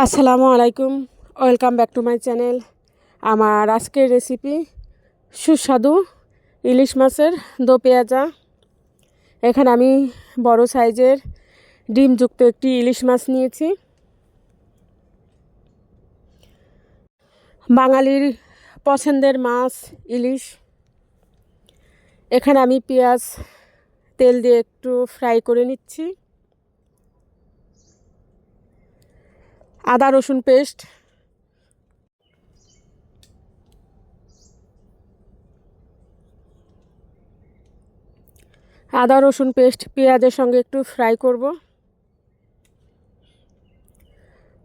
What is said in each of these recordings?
আসসালামু আলাইকুম, welcome back to my channel. আমার আজকের রেসিপি সুস্বাদু ইলিশ মাছের দো পেঁয়াজা। এখানে আমি বড় সাইজের ডিমযুক্ত একটি ইলিশ মাছ নিয়েছি। বাঙালির পছন্দের মাছ ইলিশ। এখানে আমি পেঁয়াজ তেল দিয়ে একটু ফ্রাই করে নিচ্ছি। আদা রসুন পেস্ট, পেঁয়াজের সঙ্গে একটু ফ্রাই করব।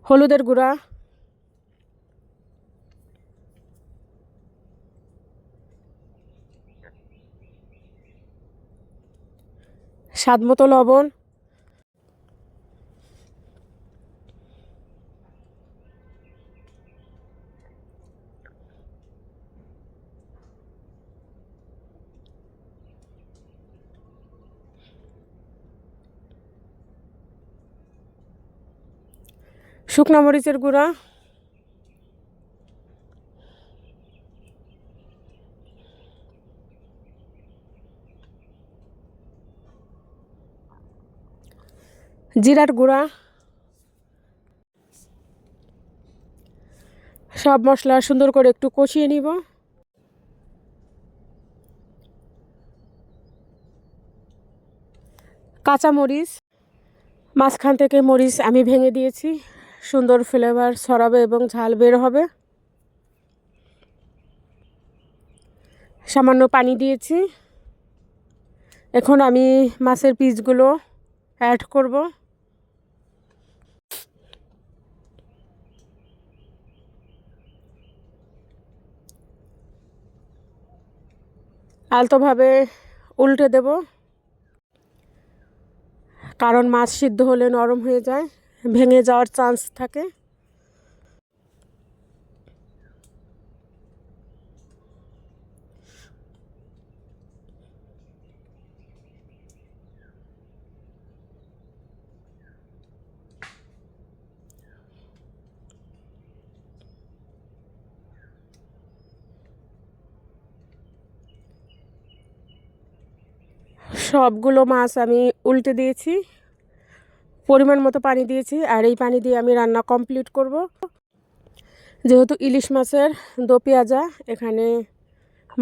হলুদের গুঁড়া, স্বাদমতো লবণ, শুকনো মরিচের গুঁড়া, জিরার গুঁড়া। সব মশলা সুন্দর করে একটু কষিয়ে নিব। কাঁচা মরিচ, মাঝখান থেকে মরিচ আমি ভেঙে দিয়েছি, সুন্দর ফ্লেভার ছড়াবে এবং ঝাল বের হবে। সামান্য পানি দিয়েছি। এখন আমি মাছের পিসগুলো অ্যাড করব। আলতোভাবে উল্টে দেব, কারণ মাছ সিদ্ধ হলে নরম হয়ে যায়, ভেঙে যাওয়ার চান্স থাকে। সবগুলো মাছ আমি উল্টে দিয়েছি, পরিমাণ মতো পানি দিয়েছি, আর এই পানি দিয়ে আমি রান্না কমপ্লিট করব। যেহেতু ইলিশ মাছের দো পেঁয়াজা, এখানে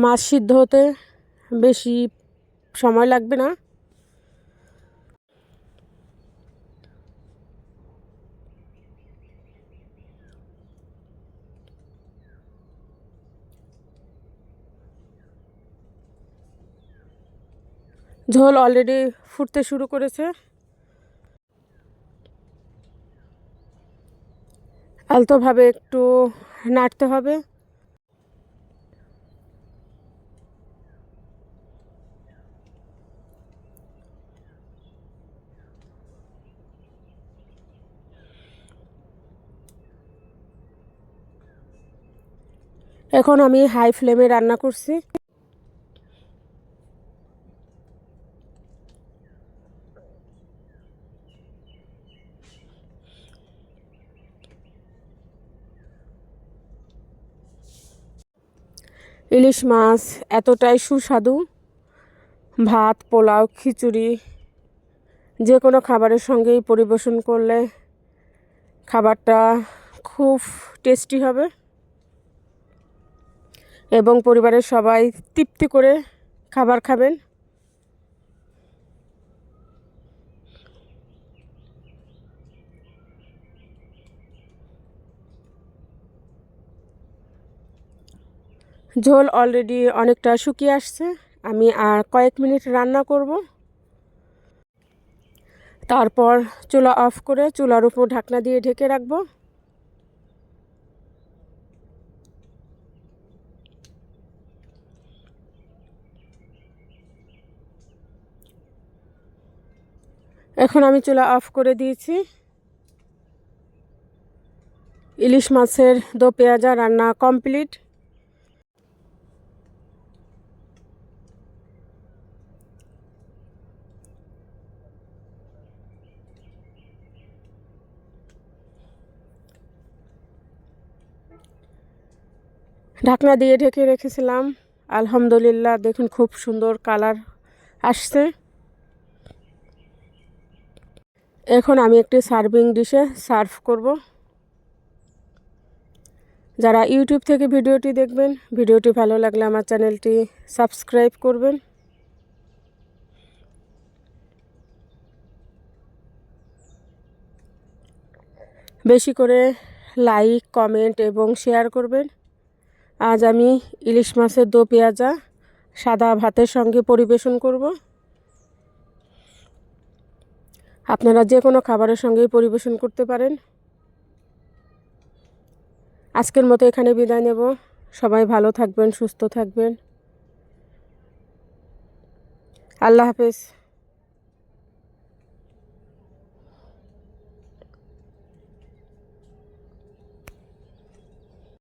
মাছ সিদ্ধ হতে বেশি সময় লাগবে না। ঝোল অলরেডি ফুটতে শুরু করেছে। আলতোভাবে একটু নাড়তে হবে। এখন আমি হাই ফ্লেমে রান্না করছি। ইলিশ মাছ এতটাই সুস্বাদু, ভাত, পোলাও, খিচুড়ি যে কোনো খাবারের সঙ্গেই পরিবেশন করলে খাবারটা খুব টেস্টি হবে এবং পরিবারের সবাই তৃপ্তি করে খাবার খাবেন। ঝোল অলরেডি অনেকটা শুকিয়ে আসছে। আমি আর কয়েক মিনিট রান্না করব, তারপর চুলা অফ করে চুলার উপর ঢাকনা দিয়ে ঢেকে রাখবো। এখন আমি চুলা অফ করে দিয়েছি। ইলিশ মাছের দো পেঁয়াজা রান্না কমপ্লিট। ঢাকনা দিয়ে ঢেকে রেখেছিলাম। আলহামদুলিল্লাহ, দেখুন খুব সুন্দর কালার আসছে। এখন আমি একটি সার্ভিং ডিশে সার্ভ করব। যারা ইউটিউব থেকে ভিডিওটি দেখবেন, ভিডিওটি ভালো লাগলে আমার চ্যানেলটি সাবস্ক্রাইব করবেন। বেশি করে লাইক, কমেন্ট এবং শেয়ার করবেন। আজ আমি ইলিশ মাছের দো পেঁয়াজা সাদা ভাতের সঙ্গে পরিবেশন করব। আপনারা যে কোনো খাবারের সঙ্গেই পরিবেশন করতে পারেন। আজকের মতো এখানে বিদায় নেব। সবাই ভালো থাকবেন, সুস্থ থাকবেন। আল্লাহ হাফেজ।